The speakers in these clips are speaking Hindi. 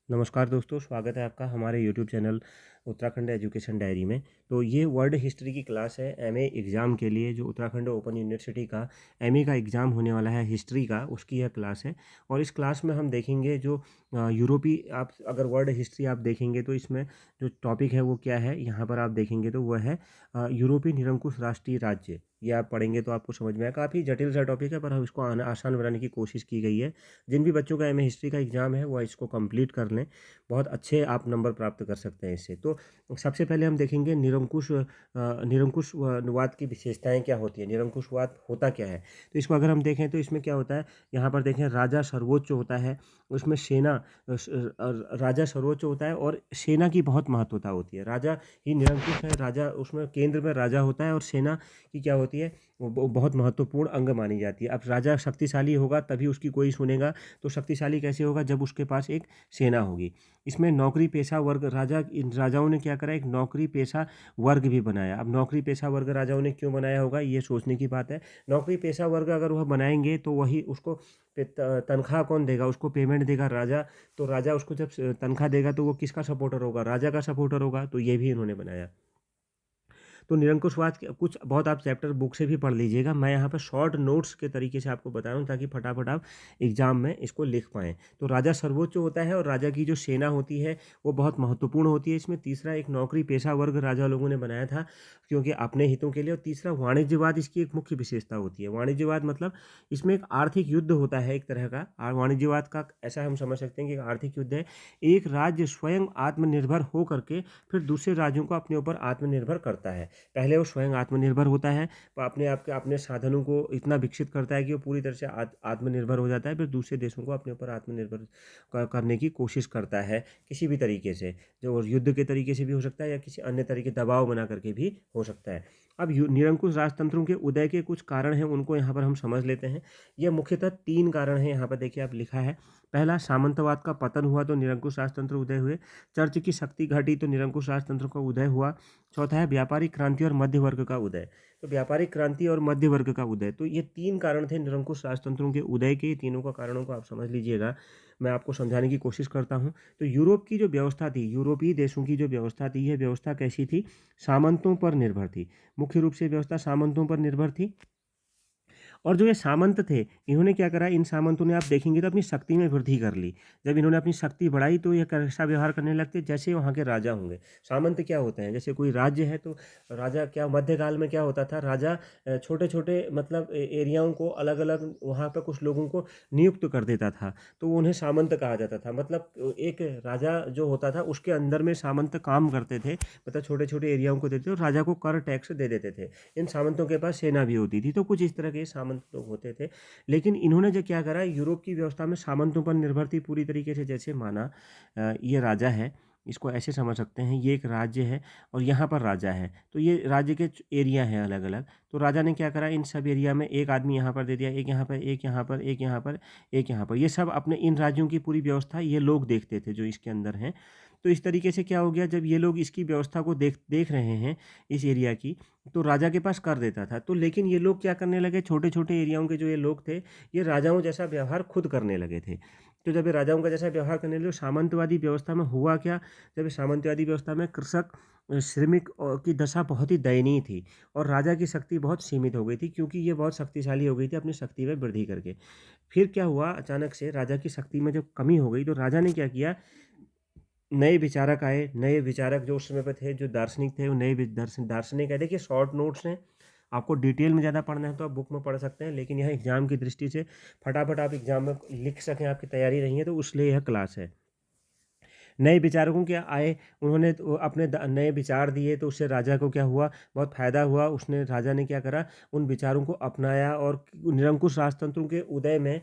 नमस्कार दोस्तों, स्वागत है आपका हमारे YouTube channel Uttarakhand education diary में। तो ये वर्ल्ड हिस्ट्री की क्लास है एमए एग्ज़ाम के लिए, जो उत्तराखंड ओपन यूनिवर्सिटी का एमए का एग्ज़ाम होने वाला है हिस्ट्री का, उसकी यह क्लास है। और इस क्लास में हम देखेंगे जो यूरोपीय, आप अगर वर्ल्ड हिस्ट्री आप देखेंगे तो इसमें जो टॉपिक है वो क्या है, यहाँ पर आप देखेंगे तो वह है यूरोपीय निरंकुश राष्ट्रीय राज्य। ये आप पढ़ेंगे तो आपको समझ में आएगा। काफ़ी जटिल सा टॉपिक है, पर हम इसको आसान बनाने की कोशिश की गई है। जिन भी बच्चों का एमए हिस्ट्री का एग्ज़ाम है वह इसको कंप्लीट कर लें, बहुत अच्छे आप नंबर प्राप्त कर सकते हैं इससे। तो सबसे पहले हम देखेंगे निरंकुशवाद की विशेषताएँ क्या होती हैं, निरंकुशवाद होता क्या है? तो इसको अगर हम देखें तो इसमें क्या होता है, यहाँ पर देखें राजा सर्वोच्च होता है, उसमें सेना राजा सर्वोच्च होता है और सेना की बहुत महत्वता होती है। राजा ही निरंकुश है, राजा उसमें केंद्र में राजा होता है और सेना की क्या होती है, वो बहुत महत्वपूर्ण अंग मानी जाती है। अब राजा शक्तिशाली होगा तभी उसकी कोई सुनेगा, तो शक्तिशाली कैसे होगा, जब उसके पास एक सेना होगी। इसमें नौकरी पेशा वर्ग, इन राजाओं ने क्या करा, एक नौकरी पेशा वर्ग भी बनाया। अब नौकरी पेशा वर्ग राजाओं ने क्यों बनाया होगा, ये सोचने की बात है। नौकरी पेशा वर्ग अगर वह बनाएंगे तो वही उसको तनख्वाह कौन देगा, उसको पेमेंट देगा राजा। तो राजा उसको जब तनख्वाह देगा तो वो किसका सपोर्टर होगा, राजा का सपोर्टर होगा। तो ये भी इन्होंने बनाया। तो निरंकुशवाद के कुछ बहुत आप चैप्टर बुक से भी पढ़ लीजिएगा। मैं यहाँ पे शॉर्ट नोट्स के तरीके से आपको बता रहा हूँ ताकि फटाफट आप एग्जाम में इसको लिख पाएँ। तो राजा सर्वोच्च होता है और राजा की जो सेना होती है वो बहुत महत्वपूर्ण होती है। इसमें तीसरा एक नौकरी पेशा वर्ग राजा लोगों ने बनाया था, क्योंकि अपने हितों के लिए। और तीसरा वाणिज्यवाद इसकी एक मुख्य विशेषता होती है। वाणिज्यवाद मतलब इसमें एक आर्थिक युद्ध होता है एक तरह का। और वाणिज्यवाद का ऐसा हम समझ सकते हैं कि एक आर्थिक युद्ध है। एक राज्य स्वयं आत्मनिर्भर हो करके फिर दूसरे राज्यों को अपने ऊपर आत्मनिर्भर करता है। पहले वो स्वयं आत्मनिर्भर होता है, वो अपने साधनों को इतना विकसित करता है कि वो पूरी तरह से आत्मनिर्भर हो जाता है, फिर दूसरे देशों को अपने ऊपर आत्मनिर्भर करने की कोशिश करता है किसी भी तरीके से, जो युद्ध के तरीके से भी हो सकता है या किसी अन्य तरीके दबाव बना करके भी हो सकता है। अब निरंकुश राजतंत्रों के उदय के कुछ कारण हैं, उनको यहाँ पर हम समझ लेते हैं। ये मुख्यतः 3 कारण हैं, यहाँ पर देखिए आप लिखा है। पहला, सामंतवाद का पतन हुआ तो निरंकुश राजतंत्र उदय हुए। चर्च की शक्ति घटी तो निरंकुश राजतंत्र का उदय हुआ। चौथा है व्यापारिक क्रांति और मध्य वर्ग का उदय। तो व्यापारिक क्रांति और मध्य वर्ग का उदय, तो ये 3 कारण थे निरंकुश राजतंत्रों के उदय के। तीनों का कारणों को आप समझ लीजिएगा, मैं आपको समझाने की कोशिश करता हूँ। तो यूरोप की जो व्यवस्था थी, यूरोपीय देशों की जो व्यवस्था थी, यह व्यवस्था कैसी थी, सामंतों पर निर्भर थी। मुख्य रूप से व्यवस्था सामंतों पर निर्भर थी। और जो ये सामंत थे, इन्होंने क्या करा, इन सामंतों ने आप देखेंगे तो अपनी शक्ति में वृद्धि कर ली। जब इन्होंने अपनी शक्ति बढ़ाई तो ये कैसा व्यवहार करने लगते, जैसे वहाँ के राजा होंगे। सामंत क्या होते हैं, जैसे कोई राज्य है तो राजा क्या, मध्यकाल में क्या होता था, राजा छोटे-छोटे मतलब एरियाओं को अलग-अलग वहाँ पे कुछ लोगों को नियुक्त कर देता था, तो उन्हें सामंत कहा जाता था। मतलब एक राजा जो होता था उसके अंदर में सामंत काम करते थे, मतलब छोटे-छोटे एरियाओं को देते थे और राजा को कर टैक्स दे देते थे। इन सामंतों के पास सेना भी होती थी, तो कुछ इस तरह के सामंत लोग होते थे। लेकिन इन्होंने जो क्या करा, यूरोप की व्यवस्था में सामंतों पर निर्भर थी पूरी तरीके से। जैसे माना ये राजा है, इसको ऐसे समझ सकते हैं, ये एक राज्य है और यहाँ पर राजा है, तो ये राज्य के एरिया हैं अलग अलग। तो राजा ने क्या करा, इन सब एरिया में एक आदमी यहाँ पर दे दिया, एक यहाँ पर, एक यहाँ पर, एक यहाँ पर, एक यहाँ पर। ये सब अपने इन राज्यों की पूरी व्यवस्था ये लोग देखते थे जो इसके अंदर हैं। तो इस तरीके से क्या हो गया, जब ये लोग इसकी व्यवस्था को देख देख रहे हैं इस एरिया की, तो राजा के पास कर देता था। तो लेकिन ये लोग क्या करने लगे, छोटे-छोटे एरियाओं के जो ये लोग थे, ये राजाओं जैसा व्यवहार खुद करने लगे थे। तो जब ये राजाओं का जैसा व्यवहार करने लगे, सामंतवादी व्यवस्था में हुआ क्या, जब ये सामंतवादी व्यवस्था में कृषक, श्रमिक की दशा बहुत ही दयनीय थी और राजा की शक्ति बहुत सीमित हो गई थी, क्योंकि ये बहुत शक्तिशाली हो गई थी अपनी शक्ति में वृद्धि करके। फिर क्या हुआ, अचानक से राजा की शक्ति में जब कमी हो गई, तो राजा ने क्या किया, नए विचारक आए। नए विचारक जो उस समय पे थे, जो दार्शनिक थे, वो नए दार्शनिक आए। देखिए शॉर्ट नोट्स हैं, आपको डिटेल में ज़्यादा पढ़ना है तो आप बुक में पढ़ सकते हैं, लेकिन यह एग्ज़ाम की दृष्टि से फटाफट आप एग्ज़ाम में लिख सकें, आपकी तैयारी रही है, तो इसलिए यह क्लास है। नए विचारकों के आए, उन्होंने तो अपने नए विचार दिए, तो उससे राजा को क्या हुआ, बहुत फ़ायदा हुआ। उसने राजा ने क्या करा, उन विचारों को अपनाया और निरंकुश राजतंत्रों के उदय में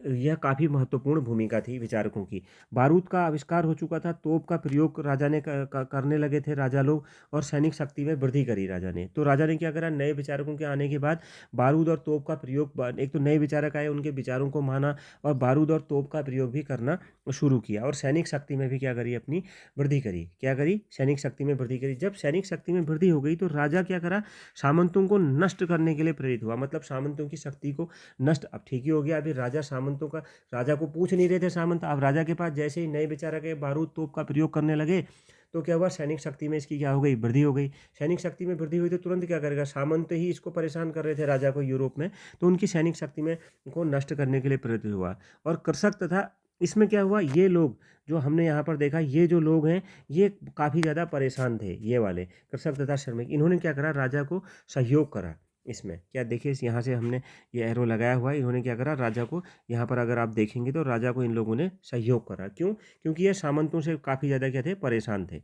यह काफ़ी महत्वपूर्ण भूमिका थी विचारकों की। बारूद का आविष्कार हो चुका था, तोप का प्रयोग राजा ने करने लगे थे राजा लोग, और सैनिक शक्ति में वृद्धि करी राजा ने। तो राजा ने क्या करा, नए विचारकों के आने के बाद बारूद और तोप का प्रयोग, एक तो नए विचारक आए, उनके विचारों को माना और बारूद और तोप का प्रयोग भी करना शुरू किया, और सैनिक शक्ति में भी क्या करी, अपनी वृद्धि करी। क्या करी? सैनिक शक्ति में वृद्धि करी। जब सैनिक शक्ति में वृद्धि हो गई तो राजा क्या करा? सामंतों को नष्ट करने के लिए प्रेरित हुआ, मतलब सामंतों की शक्ति को नष्ट। अब ठीक ही हो गया, अभी राजा सामंतों का, राजा को पूछ नहीं रहे थे सामंत, अब राजा के पास जैसे ही नए बेचारा के बारूद तोप का प्रयोग करने लगे तो क्या हुआ? सैनिक शक्ति में इसकी क्या हो गई? वृद्धि हो गई। सैनिक शक्ति में वृद्धि हुई तो तुरंत क्या करेगा? सामंत ही इसको परेशान कर रहे थे राजा को यूरोप में, तो उनकी सैनिक शक्ति में को नष्ट करने के लिए प्रेरित हुआ। और कृषक तथा इसमें क्या हुआ? ये लोग जो हमने यहाँ पर देखा, ये जो लोग हैं ये काफ़ी ज़्यादा परेशान थे, ये वाले कृषक तथा श्रमिक। इन्होंने क्या करा? राजा को सहयोग करा। इसमें क्या देखिए, इस यहाँ से हमने ये एरो लगाया हुआ है, इन्होंने क्या करा? राजा को, यहाँ पर अगर आप देखेंगे तो राजा को इन लोगों ने सहयोग करा। क्यों? क्योंकि ये सामंतों से काफ़ी ज़्यादा क्या थे? परेशान थे।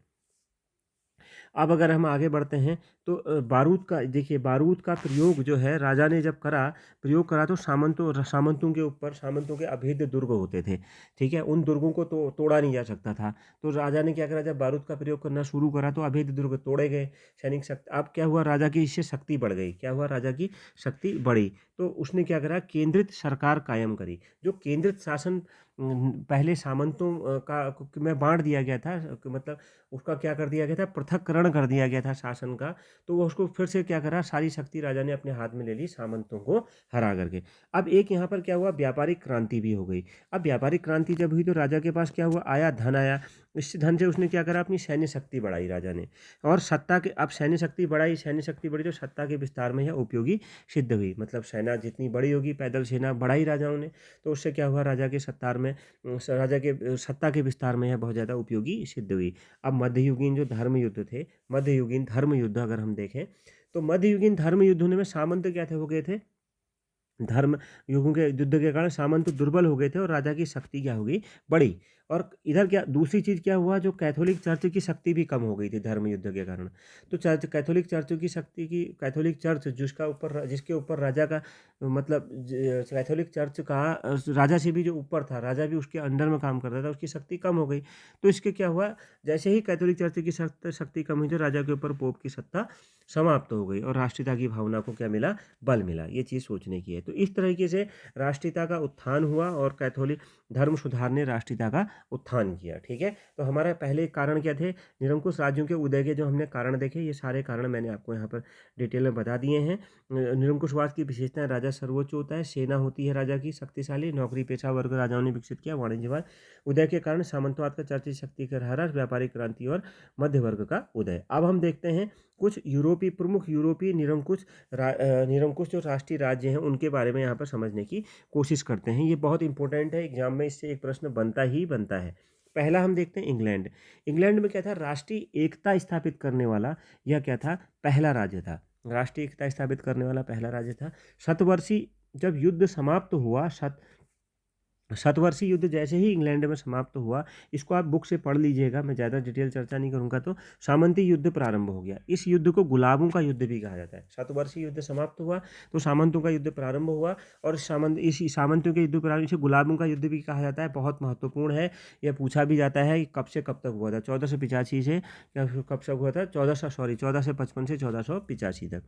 अब अगर हम आगे बढ़ते हैं तो बारूद का देखिए, बारूद का प्रयोग जो है राजा ने जब प्रयोग करा तो सामंतों के ऊपर, सामंतों के अभेद्य दुर्ग होते थे, ठीक है? उन दुर्गों को तो तोड़ा नहीं जा सकता था। तो राजा ने क्या करा? जब बारूद का प्रयोग करना शुरू करा तो अभेद्य दुर्ग तोड़े गए। सैनिक शक्ति, अब क्या हुआ? राजा की इससे शक्ति बढ़ गई। क्या हुआ? राजा की शक्ति बढ़ी। तो उसने क्या करा? केंद्रित सरकार कायम करी। जो केंद्रित शासन पहले सामंतों में बांट दिया गया था, मतलब उसका क्या कर दिया गया था? पृथक्करण कर दिया गया था शासन का। तो वो उसको फिर से क्या करा? सारी शक्ति राजा ने अपने हाथ में ले ली, सामंतों को हरा करके। अब एक यहाँ पर क्या हुआ? व्यापारिक क्रांति भी हो गई। अब व्यापारिक क्रांति जब हुई तो राजा के पास क्या हुआ? आया, धन आया। इस धन से उसने क्या करा? अपनी सैन्य शक्ति बढ़ाई राजा ने, और सत्ता के, अब सैन्य शक्ति बढ़ाई, सैन्य शक्ति बढ़ी तो सत्ता के विस्तार में यह उपयोगी सिद्ध हुई। मतलब सेना जितनी बड़ी होगी, पैदल सेना बढ़ाई राजाओं ने, तो उससे क्या हुआ? राजा के सत्तार में, राजा के सत्ता के विस्तार में यह बहुत ज़्यादा उपयोगी सिद्ध हुई। अब मध्ययुगीन जो धर्म युद्ध थे, मध्ययुगीन धर्म युद्ध अगर हम देखें तो मध्ययुगीन धर्म युद्ध में सामंत क्या थे? हो गए थे, धर्म युगों के युद्ध के कारण सामंत दुर्बल हो गए थे और राजा की शक्ति क्या हो गई? बढ़ी। और इधर क्या दूसरी चीज़ क्या हुआ? जो कैथोलिक चर्च की शक्ति भी कम हो गई थी धर्म युद्ध के कारण। तो चर्च, कैथोलिक चर्च की शक्ति की, कैथोलिक चर्च जिसके ऊपर राजा का, मतलब कैथोलिक चर्च का राजा से भी जो ऊपर था, राजा भी उसके अंडर में काम करता था, उसकी शक्ति कम हो गई। तो इसके क्या हुआ? जैसे ही कैथोलिक चर्च की शक्ति कम हुई तो राजा के ऊपर पोप की सत्ता समाप्त हो गई और राष्ट्रीयता की भावना को क्या मिला? बल मिला। ये चीज़ सोचने की है। तो इस तरीके से राष्ट्रीयता का उत्थान हुआ और कैथोलिक धर्म सुधार ने राष्ट्रीयता का उत्थान किया, ठीक है? तो हमारा पहले कारण क्या थे? निरंकुश राज्यों के उदय के जो हमने कारण देखे, ये सारे कारण मैंने आपको यहाँ पर डिटेल में बता दिए हैं। निरंकुशवाद की विशेषताएं: राजा सर्वोच्च होता है, सेना होती है राजा की शक्तिशाली, नौकरी पेशा वर्ग राजाओं ने विकसित किया, वाणिज्यवाद। उदय के कारण सामंतवाद का चर्चित शक्ति का ह्रास, व्यापारिक क्रांति और मध्य वर्ग का उदय। अब हम देखते हैं कुछ प्रमुख यूरोपीय निरंकुश जो राष्ट्रीय राज्य हैं उनके बारे में यहाँ पर समझने की कोशिश करते हैं। ये बहुत इंपॉर्टेंट है, एग्जाम में इससे एक प्रश्न बनता ही बनता है। पहला हम देखते हैं इंग्लैंड। इंग्लैंड में क्या था? राष्ट्रीय एकता स्थापित करने वाला यह क्या था? पहला राज्य था। राष्ट्रीय एकता स्थापित करने वाला पहला राज्य था। शतवर्षीय जब युद्ध समाप्त हुआ, शतवर्षीय युद्ध जैसे ही इंग्लैंड में समाप्त हुआ, इसको आप बुक से पढ़ लीजिएगा, मैं ज़्यादा डिटेल चर्चा नहीं करूंगा। तो सामंती युद्ध प्रारंभ हो गया। इस युद्ध को गुलाबों का युद्ध भी कहा जाता है। शतवर्षीय युद्ध समाप्त हुआ तो सामंतों का युद्ध प्रारंभ हुआ, और सामंतों के युद्ध प्रारंभ, इसे गुलाबों का युद्ध भी कहा जाता है। बहुत महत्वपूर्ण है, यह पूछा भी जाता है कि कब से कब तक हुआ था। 1485 से कब से हुआ था? 1455 से 1485 तक।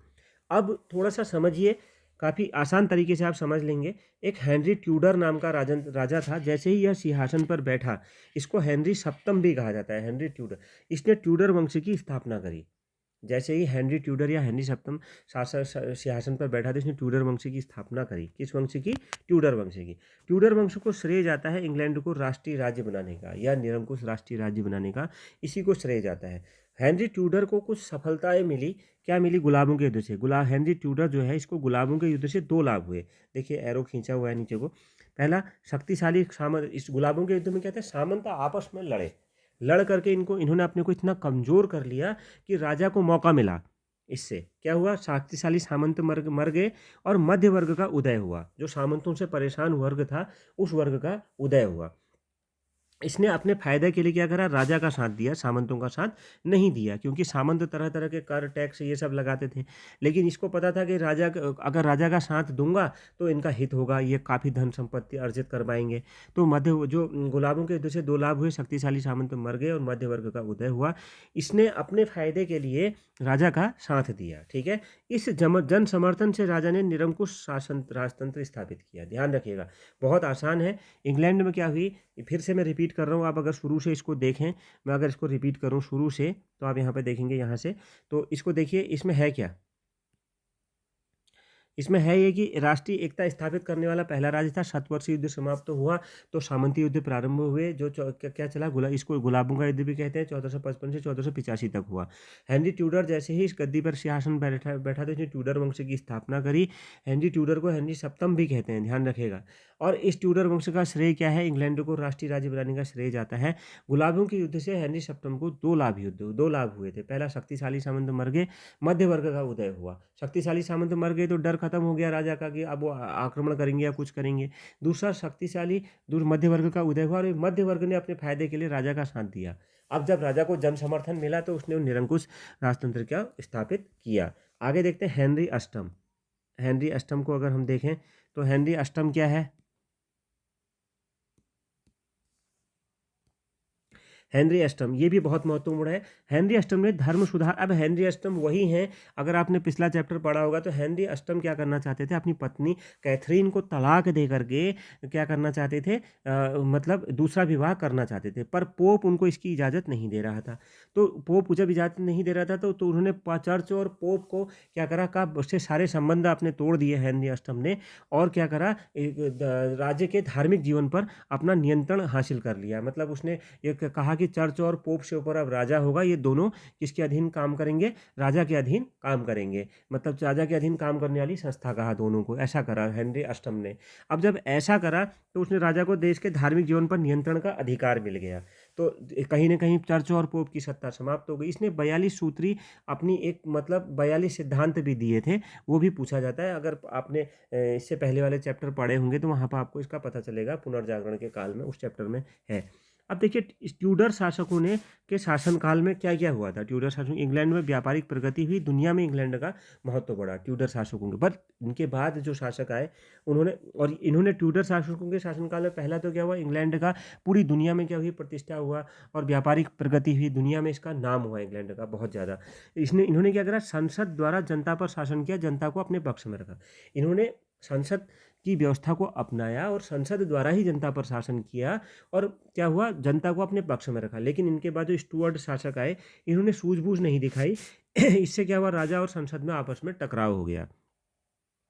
अब थोड़ा सा समझिए, काफ़ी आसान तरीके से आप समझ लेंगे। एक हेनरी ट्यूडर नाम का राजा था। जैसे ही यह सिंहासन पर बैठा, इसको हेनरी सप्तम भी कहा जाता है, हेनरी ट्यूडर। इसने ट्यूडर वंश की स्थापना करी। जैसे ही हेनरी ट्यूडर या हेनरी सप्तम सिंहासन पर बैठा था, इसने ट्यूडर वंश की स्थापना करी। किस वंश की? ट्यूडर वंश की। ट्यूडर वंश को श्रेय जाता है इंग्लैंड को राष्ट्रीय राज्य बनाने का, या निरंकुश राष्ट्रीय राज्य बनाने का, इसी को श्रेय जाता है। हेनरी ट्यूडर को कुछ सफलताएं मिली। क्या मिली? गुलाबों के युद्ध से। हेनरी ट्यूडर जो है, इसको गुलाबों के युद्ध से 2 लाभ हुए। देखिए एरो खींचा हुआ है नीचे को। पहला, शक्तिशाली सामंत। इस गुलाबों के युद्ध में क्या था? सामंत आपस में लड़ करके इन्होंने अपने को इतना कमजोर कर लिया कि राजा को मौका मिला। इससे क्या हुआ? शक्तिशाली सामंत मर गए और मध्य वर्ग का उदय हुआ। जो सामंतों से परेशान वर्ग था, उस वर्ग का उदय हुआ। इसने अपने फायदे के लिए क्या करा? राजा का साथ दिया, सामंतों का साथ नहीं दिया, क्योंकि सामंत तरह तरह के कर, टैक्स ये सब लगाते थे। लेकिन इसको पता था कि अगर राजा का साथ दूंगा तो इनका हित होगा, ये काफ़ी धन संपत्ति अर्जित कर पाएंगे। तो जो गुलाबों के युद्ध से 2 लाभ हुए, शक्तिशाली सामंत मर गए और मध्य वर्ग का उदय हुआ। इसने अपने फायदे के लिए राजा का साथ दिया, ठीक है। इस जन समर्थन से राजा ने निरंकुश शासन राजतंत्र स्थापित किया। ध्यान रखिएगा, बहुत आसान है। इंग्लैंड में क्या हुई, फिर से मैं रिपीट रिपीट कर रहा हूँ, आप अगर शुरू से इसको देखें, मैं अगर इसको रिपीट करूँ शुरू से, तो आप यहाँ पे देखेंगे यहाँ से, तो इसको देखिए इसमें है क्या? इसमें है ये कि राष्ट्रीय एकता स्थापित करने वाला पहला राज्य था। शतवर्षीय युद्ध समाप्त हुआ तो सामंती युद्ध प्रारंभ हुए, जो क्या चला, इसको गुलाबों का युद्ध भी कहते हैं, 1455 से 1485 तक हुआ। हेनरी ट्यूडर जैसे ही इस गद्दी पर सिंहासन बैठा बैठा तो इसने ट्यूडर वंश की स्थापना करी। हेनरी ट्यूडर को हेनरी सप्तम भी कहते हैं, ध्यान रखिएगा। और इस ट्यूडर वंश का श्रेय क्या है? इंग्लैंड को राष्ट्रीय राज्य बनाने का श्रेय जाता है। गुलाबों के युद्ध से हेनरी सप्तम को दो लाभ हुए थे। पहला, शक्तिशाली सामंत मर गए, मध्य वर्ग का उदय हुआ। शक्तिशाली सामंत मर गए तो डर खत्म हो गया राजा का कि अब वो आक्रमण करेंगे या कुछ करेंगे। दूसरा, शक्तिशाली मध्य वर्ग का उदय हुआ और मध्य वर्ग ने अपने फायदे के लिए राजा का साथ दिया। अब जब राजा को जन समर्थन मिला तो उसने निरंकुश राजतंत्र क्या स्थापित किया। आगे देखते हैं हेनरी अष्टम। हेनरी अष्टम को अगर हम देखें तो हेनरी अष्टम क्या है? हेनरी अष्टम, ये भी बहुत महत्वपूर्ण है। हेनरी अष्टम ने धर्म सुधार, अब हेनरी अष्टम वही हैं, अगर आपने पिछला चैप्टर पढ़ा होगा तो हेनरी अष्टम क्या करना चाहते थे? अपनी पत्नी कैथरीन को तलाक दे करके क्या करना चाहते थे? मतलब दूसरा विवाह करना चाहते थे, पर पोप उनको इसकी इजाज़त नहीं दे रहा था। तो पोप जब इजाज़त नहीं दे रहा था तो उन्होंने चर्च और पोप को क्या करा, का उससे सारे संबंध अपने तोड़ दिए हेनरी अष्टम ने, और क्या करा, राज्य के धार्मिक जीवन पर अपना नियंत्रण हासिल कर लिया। मतलब उसने ये कहा कि चर्च और पोप से ऊपर अब राजा होगा, ये दोनों किसके अधीन काम करेंगे? राजा के अधीन काम करेंगे। मतलब राजा के अधीन काम करने वाली संस्था कहा दोनों को, ऐसा करा हेनरी अष्टम ने। अब जब ऐसा करा तो उसने राजा को देश के धार्मिक जीवन पर नियंत्रण का अधिकार मिल गया। तो कहीं ना कहीं चर्च और पोप की सत्ता समाप्त हो गई। इसने 42 सूत्री अपनी एक मतलब 42 सिद्धांत भी दिए थे, वो भी पूछा जाता है। अगर आपने इससे पहले वाले चैप्टर पढ़े होंगे तो वहाँ पर आपको इसका पता चलेगा, पुनर्जागरण के काल में, उस चैप्टर में है। अब देखिए ट्यूडर शासकों ने के शासनकाल में क्या क्या हुआ था। ट्यूडर शासक, इंग्लैंड में व्यापारिक प्रगति हुई, दुनिया में इंग्लैंड का महत्व बढ़ा ट्यूडर शासकों के। पर इनके बाद जो शासक आए इन्होंने ट्यूडर शासकों के शासनकाल में पहला तो क्या हुआ, इंग्लैंड का पूरी दुनिया में क्या हुई, प्रतिष्ठा हुआ और व्यापारिक प्रगति हुई, दुनिया में इसका नाम हुआ इंग्लैंड का बहुत ज़्यादा। इन्होंने क्या करा, संसद द्वारा जनता पर शासन किया, जनता को अपने पक्ष में रखा। इन्होंने संसद की व्यवस्था को अपनाया और संसद द्वारा ही जनता पर शासन किया, और क्या हुआ, जनता को अपने पक्ष में रखा। लेकिन इनके बाद जो स्टुअर्ट शासक आए, इन्होंने सूझबूझ नहीं दिखाई। इससे क्या हुआ, राजा और संसद में आपस में टकराव हो गया।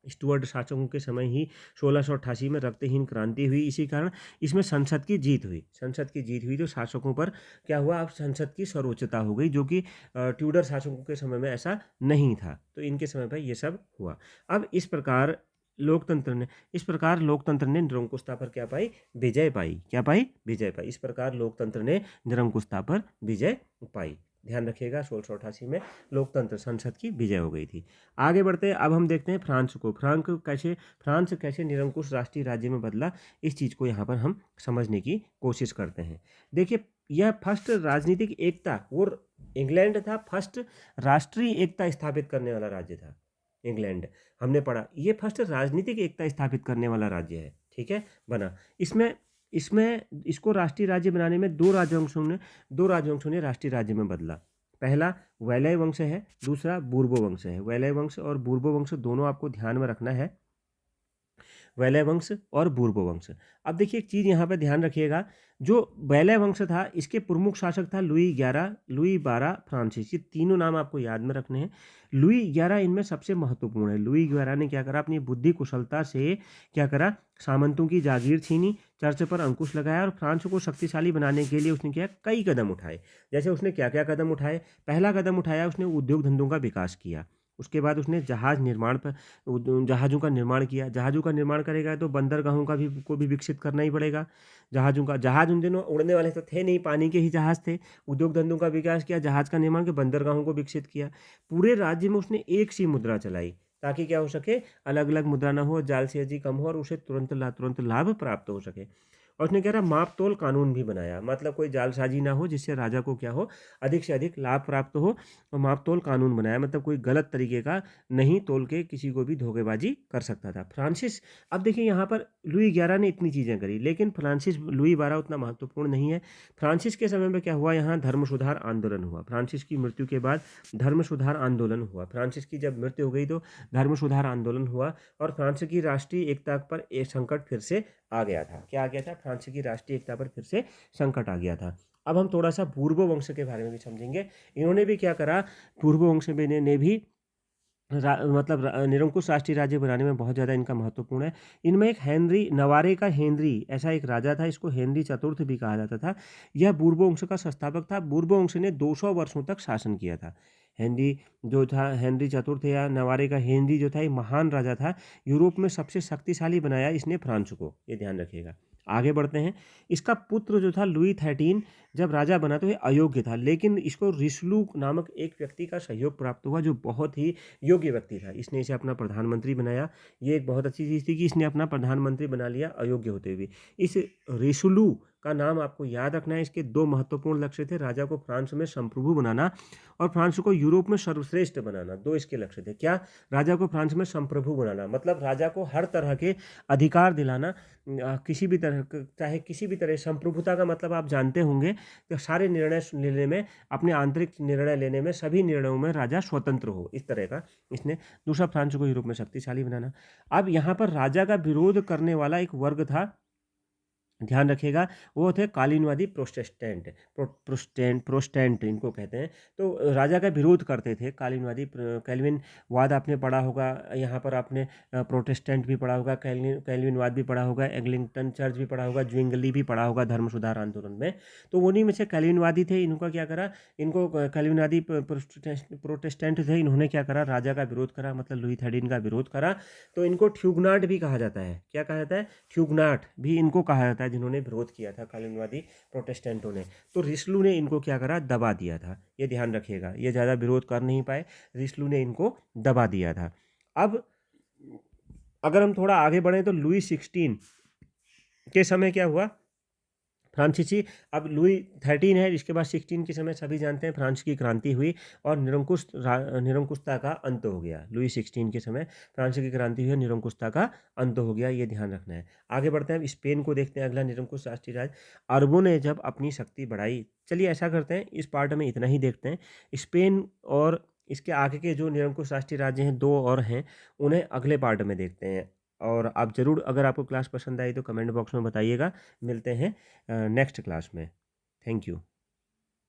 स्टुअर्ट शासकों के समय ही 1688 में रक्तहीन क्रांति हुई। इसी कारण इसमें संसद की जीत हुई। संसद की जीत हुई तो शासकों पर क्या हुआ, अब संसद की सर्वोच्चता हो गई, जो कि ट्यूडर शासकों के समय में ऐसा नहीं था। तो इनके समय पर यह सब हुआ। अब इस प्रकार लोकतंत्र ने निरंकुशता पर क्या पाई, विजय पाई। क्या पाई, विजय पाई। इस प्रकार लोकतंत्र ने निरंकुशता पर विजय पाई। ध्यान रखिएगा, 1688 में लोकतंत्र, संसद की विजय हो गई थी। आगे बढ़ते हैं, अब हम देखते हैं फ्रांस को। फ्रांस कैसे निरंकुश राष्ट्रीय राज्य में बदला, इस चीज़ को यहाँ पर हम समझने की कोशिश करते हैं। देखिए, यह फर्स्ट राजनीतिक एकता, और इंग्लैंड था फर्स्ट राष्ट्रीय एकता स्थापित करने वाला राज्य था। इंग्लैंड हमने पढ़ा, ये फर्स्ट राजनीतिक एकता स्थापित करने वाला राज्य है, ठीक है, बना। इसमें इसको राष्ट्रीय राज्य बनाने में दो राजवंशों ने राष्ट्रीय राज्य में बदला। पहला वैलय वंश है, दूसरा बूर्बो वंश है। वैलय वंश और बूर्बो वंश दोनों आपको ध्यान में रखना है, वैलय वंश और बूर्बो वंश। अब देखिए एक चीज़ यहाँ पर ध्यान रखिएगा, जो वैलय वंश था इसके प्रमुख शासक था लुई 12 फ्रांसिस। ये तीनों नाम आपको याद में रखने हैं। लुई 11 इनमें सबसे महत्वपूर्ण है। लुई 11 ने क्या करा, अपनी बुद्धि कुशलता से क्या करा, सामंतों की जागीर छीनी, चर्च पर अंकुश लगाया और फ्रांस को शक्तिशाली बनाने के लिए उसने क्या, कई कदम उठाए। जैसे उसने क्या क्या कदम उठाए, पहला कदम उठाया, उसने उद्योग धंधों का विकास किया। उसके बाद उसने जहाज़ों का निर्माण किया। जहाज़ों का निर्माण करेगा तो बंदरगाहों को भी विकसित करना ही पड़ेगा। जहाज़ उन दिनों उड़ने वाले तो थे नहीं, पानी के ही जहाज़ थे। उद्योग धंधों का विकास किया, जहाज़ का निर्माण किया, बंदरगाहों को विकसित किया। पूरे राज्य में उसने एक सी मुद्रा चलाई, ताकि क्या हो सके, अलग अलग मुद्रा न हो, जालसाजी कम हो और उसे तुरंत लाभ प्राप्त हो सके। और उसने क्या रहा, माप तोल कानून भी बनाया, मतलब कोई जालसाजी ना हो, जिससे राजा को क्या हो, अधिक से अधिक लाभ प्राप्त हो। और माप तोल कानून बनाया, मतलब कोई गलत तरीके का नहीं तोल के किसी को भी धोखेबाजी कर सकता था फ्रांसिस। अब देखिए यहाँ पर लुई 11 ने इतनी चीज़ें करी, लेकिन लुई 12 उतना महत्वपूर्ण नहीं है। फ्रांसिस के समय में क्या हुआ, यहाँ धर्म सुधार आंदोलन हुआ। फ्रांसिस की मृत्यु के बाद धर्म सुधार आंदोलन हुआ। फ्रांसिस की जब मृत्यु हो गई तो धर्म सुधार आंदोलन हुआ और फ्रांस की राष्ट्रीय एकता पर एक संकट फिर से आ गया था। क्या आ गया था, फ्रांस की राष्ट्रीय एकता पर फिर से संकट आ गया था। अब हम थोड़ा सा बूर्बो-वंश के बारे में भी समझेंगे। इन्होंने भी क्या करा, बूर्बो-वंश में ने भी मतलब निरंकुश राष्ट्रीय राज्य बनाने में बहुत ज़्यादा इनका महत्वपूर्ण है। इनमें एक हेनरी, नवारे का हेनरी ऐसा एक राजा था, इसको हेनरी चतुर्थ भी कहा जाता था। यह बूर्बो वंश का संस्थापक था। बूर्बो वंश ने 200 वर्षों तक शासन किया था। हेनरी जो था, हेनरी चतुर्थ या नवारे का हेनरी जो था, एक महान राजा था। यूरोप में सबसे शक्तिशाली बनाया इसने फ्रांस को, ये ध्यान रखिएगा। आगे बढ़ते हैं। इसका पुत्र जो था लुई 13 जब राजा बना तो ये अयोग्य था, लेकिन इसको रिशलू नामक एक व्यक्ति का सहयोग प्राप्त हुआ जो बहुत ही योग्य व्यक्ति था। इसने इसे अपना प्रधानमंत्री बनाया। ये एक बहुत अच्छी चीज़ थी कि इसने अपना प्रधानमंत्री बना लिया अयोग्य होते हुए। इस रिशलू का नाम आपको याद रखना है। इसके दो महत्वपूर्ण लक्ष्य थे, राजा को फ्रांस में संप्रभु बनाना और फ्रांस को यूरोप में सर्वश्रेष्ठ बनाना। दो इसके लक्ष्य थे। क्या? राजा को फ्रांस में संप्रभु बनाना, मतलब राजा को हर तरह के अधिकार दिलाना, किसी भी तरह चाहे किसी भी तरह। संप्रभुता का मतलब आप जानते होंगे कि सारे निर्णय लेने में, अपने आंतरिक निर्णय लेने में, सभी निर्णयों में राजा स्वतंत्र हो, इस तरह का इसने। दूसरा, फ्रांस को यूरोप में शक्तिशाली बनाना। अब यहाँ पर राजा का विरोध करने वाला एक वर्ग था, ध्यान रखिएगा, वो थे कालीनवादी प्रोटेस्टेंट। प्रोस्टेंट इनको कहते हैं। तो राजा का विरोध करते थे कालीनवादी। कैल्विनवाद आपने पढ़ा होगा, यहाँ पर आपने प्रोटेस्टेंट भी पढ़ा होगा, कैल्विनवाद भी पढ़ा होगा, एग्लिंगटन चर्च भी पढ़ा होगा, ज्विंगली भी पढ़ा होगा धर्म सुधार आंदोलन में। तो उन्हीं में से कैल्विनवादी थे। इनको क्या करा, इनको कैल्विनवादी प्रोटेस्टेंट थे, इन्होंने क्या करा, राजा का विरोध करा, मतलब लुई 13 का विरोध करा। तो इनको ठ्यूगनाट भी कहा जाता है। क्या कहा जाता है? ठ्यूगनाट भी इनको कहा जाता है, जिन्होंने विरोध किया था कालीनवादी प्रोटेस्टेंटों ने। तो रिशलू ने इनको क्या करा, दबा दिया था। ये ध्यान रखिएगा, ये ज़्यादा विरोध कर नहीं पाए, रिशलू ने इनको दबा दिया था। अब अगर हम थोड़ा आगे बढ़ें तो लुई 16 के समय क्या हुआ, फ्रांसीसी, अब लुई 13 है, इसके बाद 16 के समय सभी जानते हैं फ्रांस की क्रांति हुई और निरंकुशता का अंत हो गया। लुई 16 के समय फ्रांस की क्रांति हुई, निरंकुशता का अंत हो गया, ये ध्यान रखना है। आगे बढ़ते हैं, अब स्पेन को देखते हैं, अगला निरंकुश राष्ट्रीय राज्य। अरबों ने जब अपनी शक्ति बढ़ाई, चलिए ऐसा करते हैं, इस पार्ट में इतना ही देखते हैं। स्पेन और इसके आगे के जो निरंकुश राष्ट्रीय राज्य हैं, दो और हैं, उन्हें अगले पार्ट में देखते हैं। और आप ज़रूर, अगर आपको क्लास पसंद आई तो कमेंट बॉक्स में बताइएगा। मिलते हैं नेक्स्ट क्लास में। Thank you.